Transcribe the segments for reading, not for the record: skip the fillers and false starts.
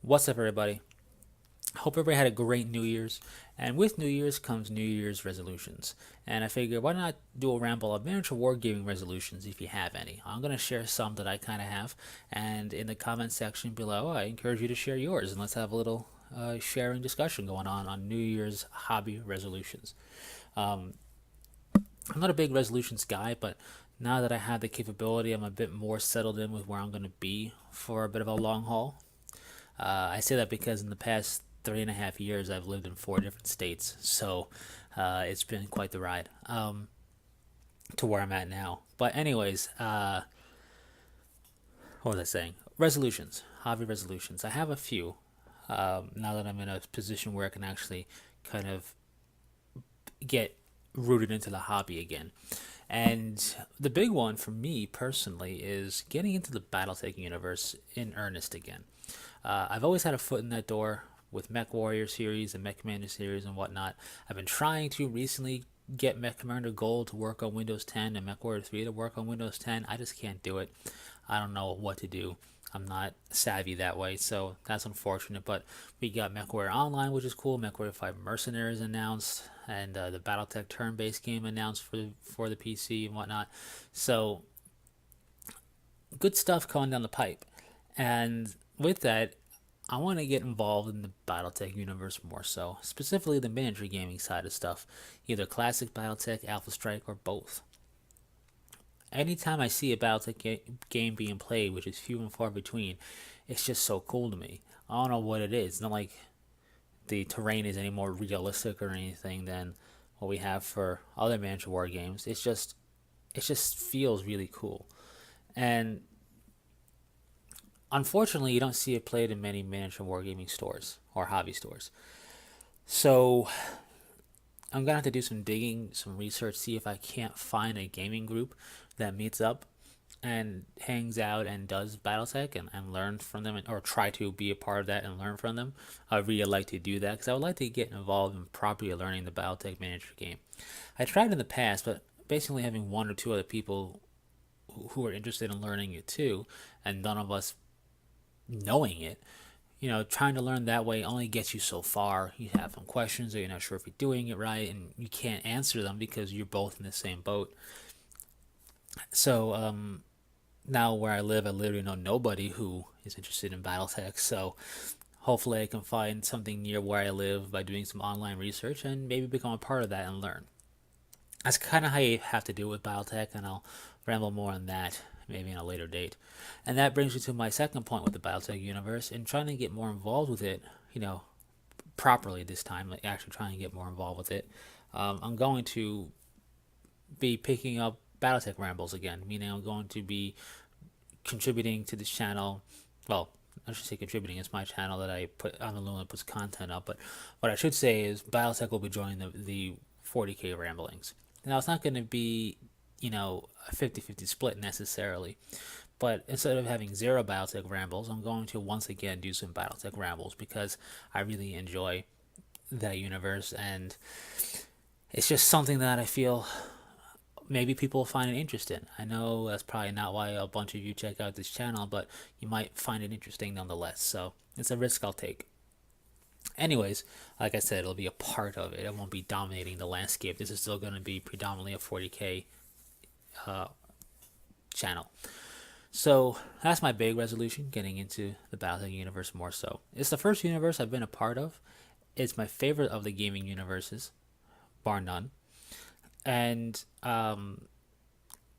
What's up, everybody? Hope everybody had a great New Year's. And with New Year's comes New Year's resolutions. And I figured, why not do a ramble of miniature wargaming resolutions if you have any? I'm going to share some that I kind of have. And in the comment section below, I encourage you to share yours. And let's have a little sharing discussion going on New Year's hobby resolutions. Um, I'm not a big resolutions guy, but now that I have the capability, I'm a bit more settled in with where I'm going to be for a bit of a long haul. I say that because in the past 3.5 years, I've lived in 4 different states, so it's been quite the ride to where I'm at now. But anyways, what was I saying? Resolutions, hobby resolutions. I have a few now that I'm in a position where I can actually kind of get rooted into the hobby again. And the big one for me personally is getting into the Battletech universe in earnest again. I've always had a foot in that door with Mech Warrior series and Mech Commander series and whatnot. I've been trying to recently get Mech Commander Gold to work on Windows 10 and Mech Warrior 3 to work on Windows 10. I just can't do it. I don't know what to do. I'm not savvy that way, so that's unfortunate. But we got MechWarrior Online, which is cool. MechWarrior 5 Mercenaries announced, and the BattleTech turn-based game announced for the PC and whatnot. So good stuff coming down the pipe. And with that, I want to get involved in the BattleTech universe more so, specifically the miniature gaming side of stuff, either classic BattleTech, Alpha Strike, or both. Anytime I see a BattleTech game being played, which is few and far between, it's just so cool to me. I don't know what it is. It's not like the terrain is any more realistic or anything than what we have for other miniature war games. It just feels really cool. And unfortunately, you don't see it played in many miniature wargaming stores or hobby stores. So I'm gonna have to do some digging, some research, see if I can't find a gaming group that meets up and hangs out and does BattleTech and learn from them, or try to be a part of that and learn from them. I would really like to do that because I would like to get involved in properly learning the BattleTech miniature game. I tried in the past, but basically having one or two other people who are interested in learning it too, and none of us knowing it, trying to learn that way only gets you so far. You have some questions, or you're not sure if you're doing it right, and you can't answer them because you're both in the same boat. So now where I live, I literally know nobody who is interested in BattleTech. So hopefully, I can find something near where I live by doing some online research and maybe become a part of that and learn. That's kind of how you have to do it with BattleTech, and I'll ramble more on that maybe in a later date. And that brings me to my second point with the BattleTech universe and trying to get more involved with it, properly this time, like actually trying to get more involved with it. I'm going to be picking up BattleTech rambles again, meaning I'm going to be contributing to this channel. Well, I should say contributing. It's my channel that I put on the Luna that puts content up. But what I should say is BattleTech will be joining the 40k ramblings. Now it's not going to be a 50-50 split necessarily, but instead of having zero BattleTech rambles, I'm going to once again do some BattleTech rambles because I really enjoy that universe, and it's just something that I feel maybe people will find an interest in. I know that's probably not why a bunch of you check out this channel, but you might find it interesting nonetheless. So it's a risk I'll take. Anyways, like I said, it'll be a part of it. It won't be dominating the landscape. This is still going to be predominantly a 40k channel. So that's my big resolution, getting into the Battletech universe more so. It's the first universe I've been a part of. It's my favorite of the gaming universes, bar none. And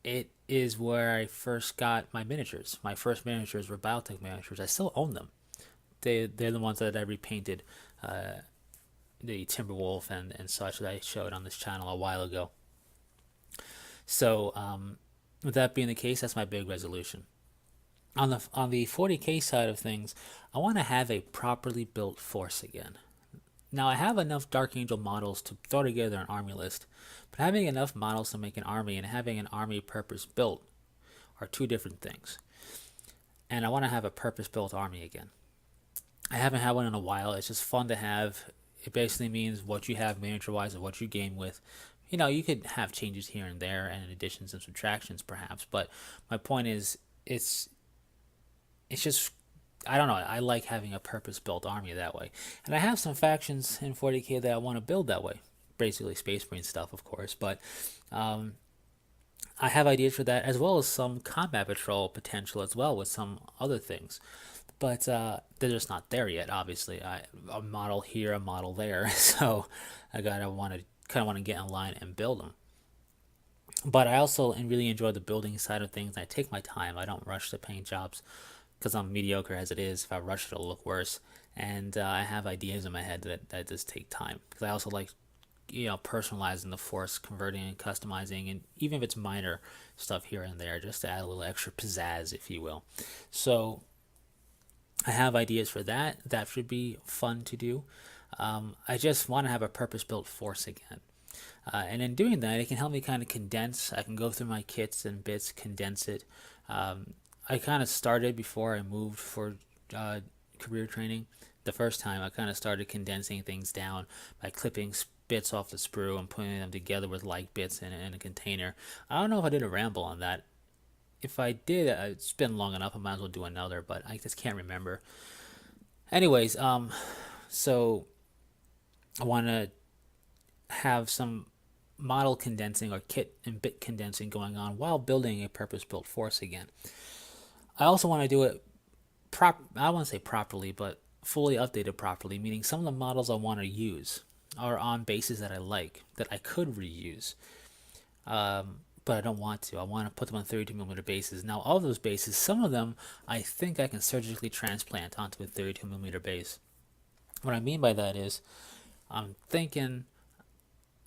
it is where I first got my miniatures. My first miniatures were Battletech miniatures. I still own them. They're the ones that I repainted, the Timberwolf and such that I showed on this channel a while ago. So with that being the case, that's my big resolution. On the 40k side of things, I want to have a properly built force again. Now I have enough Dark Angel models to throw together an army list, but having enough models to make an army and having an army purpose built are two different things. And I want to have a purpose built army again. I haven't had one in a while. It's just fun to have. It basically means what you have miniature wise and what you game with. You could have changes here and there and additions and subtractions perhaps, but my point is it's just I don't know. I like having a purpose-built army that way, and I have some factions in 40k that I want to build that way. Basically, Space Marine stuff, of course, but um, I have ideas for that as well as some combat patrol potential as well with some other things. But they're just not there yet. Obviously, a model here, a model there, so I gotta want to get in line and build them. But I also really enjoy the building side of things. I take my time. I don't rush the paint jobs because I'm mediocre as it is. If I rush it, it'll look worse. And I have ideas in my head that just take time. Because I also like, personalizing the force, converting and customizing, and even if it's minor stuff here and there, just to add a little extra pizzazz, if you will. So I have ideas for that. That should be fun to do. I just want to have a purpose-built force again. And in doing that, it can help me kind of condense. I can go through my kits and bits, condense it. I kind of started before I moved for career training. The first time, I kind of started condensing things down by clipping bits off the sprue and putting them together with like bits in a container. I don't know if I did a ramble on that. If I did, it's been long enough. I might as well do another, but I just can't remember. Anyways, so I want to have some model condensing or kit and bit condensing going on while building a purpose-built force again. I also want to do it I want to say properly, but fully updated properly, meaning some of the models I want to use are on bases that I like, that I could reuse. But I don't want to. I want to put them on 32mm bases. Now, all those bases, some of them I think I can surgically transplant onto a 32mm base. What I mean by that is, I'm thinking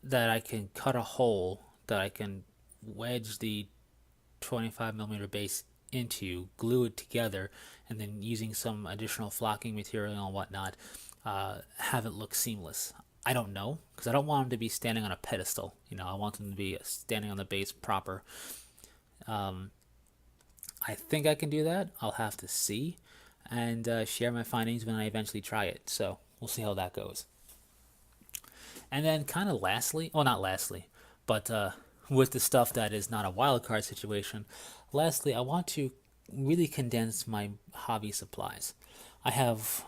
that I can cut a hole that I can wedge the 25mm base into, glue it together, and then using some additional flocking material and whatnot, have it look seamless. I don't know, because I don't want them to be standing on a pedestal. I want them to be standing on the base proper. I think I can do that. I'll have to see and share my findings when I eventually try it. So we'll see how that goes. And then kind of lastly, well, not lastly, but with the stuff that is not a wildcard situation, lastly, I want to really condense my hobby supplies. I have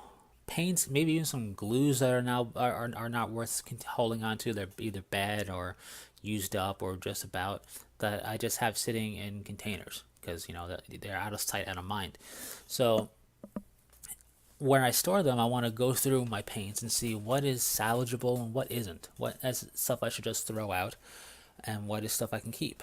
paints, maybe even some glues that are not worth holding on to. They're either bad or used up or just about, that I just have sitting in containers because they're out of sight, out of mind. So when I store them, I want to go through my paints and see what is salvageable and what isn't. What is stuff I should just throw out, and what is stuff I can keep.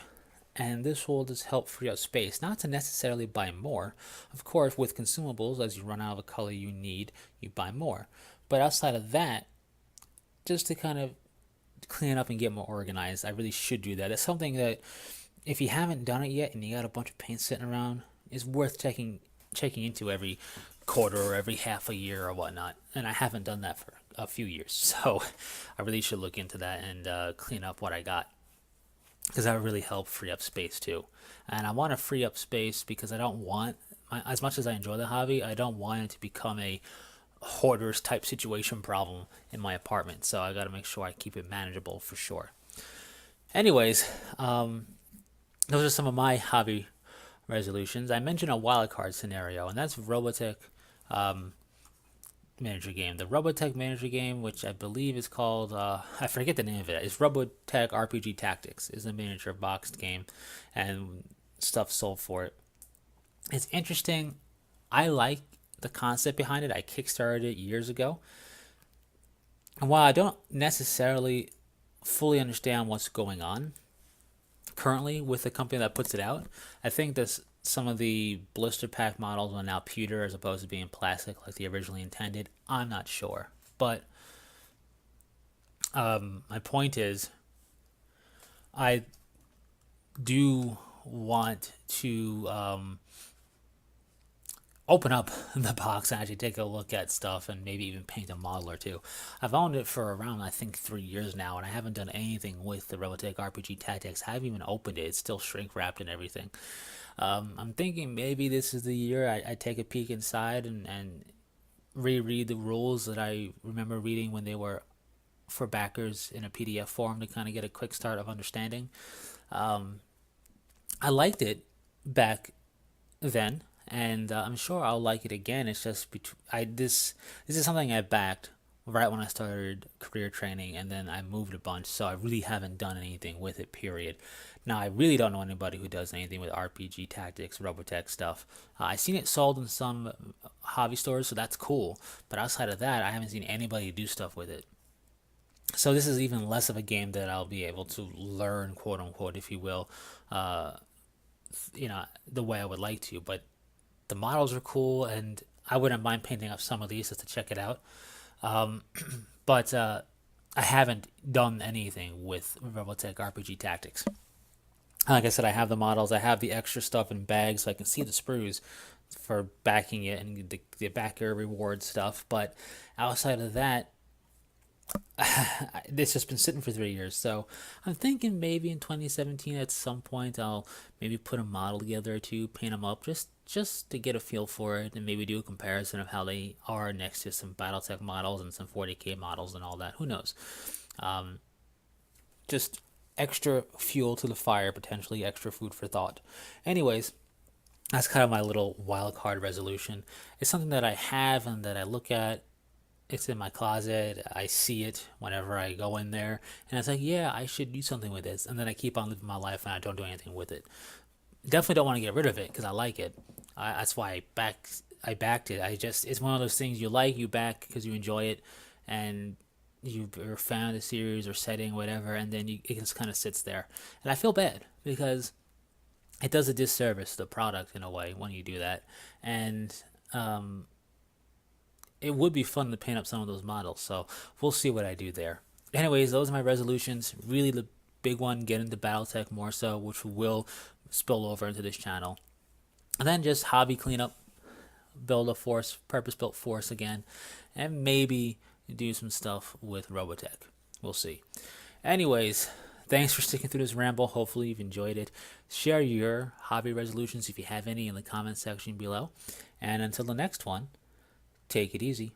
And this will just help free up space, not to necessarily buy more. Of course, with consumables, as you run out of a color you need, you buy more. But outside of that, just to kind of clean up and get more organized, I really should do that. It's something that, if you haven't done it yet and you got a bunch of paint sitting around, is worth checking into every quarter or every half a year or whatnot. And I haven't done that for a few years, so I really should look into that and clean up what I got, because that would really help free up space too. And I want to free up space because I don't want, as much as I enjoy the hobby, I don't want it to become a hoarders type situation problem in my apartment. So I got to make sure I keep it manageable for sure. Anyways, those are some of my hobby resolutions. I mentioned a wildcard scenario, and that's Robotech manager game. The Robotech manager game, which I believe is called, I forget the name of it. It's Robotech RPG Tactics. Is a miniature boxed game, and stuff sold for it. It's interesting. I like the concept behind it. I kickstarted it years ago. And while I don't necessarily fully understand what's going on currently with the company that puts it out, I think this some of the blister pack models are now pewter as opposed to being plastic like they originally intended. I'm not sure, but my point is, I do want to open up the box and actually take a look at stuff and maybe even paint a model or two. I've owned it for around, I think, 3 years now, and I haven't done anything with the Robotech RPG Tactics. I haven't even opened it. It's still shrink wrapped and everything. I'm thinking maybe this is the year I take a peek inside and reread the rules that I remember reading when they were for backers in a PDF form to kind of get a quick start of understanding. I liked it back then, and I'm sure I'll like it again. It's just this is something I backed right when I started career training, and then I moved a bunch, so I really haven't done anything with it. Period. Now I really don't know anybody who does anything with RPG tactics, Robotech stuff. I've seen it sold in some hobby stores, so that's cool. But outside of that, I haven't seen anybody do stuff with it. So this is even less of a game that I'll be able to learn, quote unquote, if you will, uh, the way I would like to. But the models are cool, and I wouldn't mind painting up some of these just to check it out. Um, but I haven't done anything with Robotech RPG Tactics. Like I said, I have the models, I have the extra stuff in bags, so I can see the sprues for backing it and the backer reward stuff. But outside of that, this has been sitting for 3 years. So I'm thinking maybe in 2017 at some point I'll maybe put a model together or two, paint them up just to get a feel for it, and maybe do a comparison of how they are next to some BattleTech models and some 40k models and all that. Who knows? Um, just extra fuel to the fire, potentially extra food for thought. Anyways, that's kind of my little wild card resolution. It's something that I have and that I look at. It's in my closet. I see it whenever I go in there, and it's like, yeah, I should do something with this. And then I keep on living my life, and I don't do anything with it. Definitely don't want to get rid of it because I like it. That's why I backed it. It's one of those things you back because you enjoy it, and you are found a series or setting, whatever, and then it just kind of sits there. And I feel bad because it does a disservice to the product in a way when you do that. And um, it would be fun to paint up some of those models. So we'll see what I do there. Anyways, those are my resolutions. Really, the big one, get into BattleTech more so, which will spill over into this channel. And then just hobby cleanup, build a force, purpose-built force again, and maybe do some stuff with Robotech. We'll see. Anyways, thanks for sticking through this ramble. Hopefully you've enjoyed it. Share your hobby resolutions if you have any in the comment section below. And until the next one, take it easy.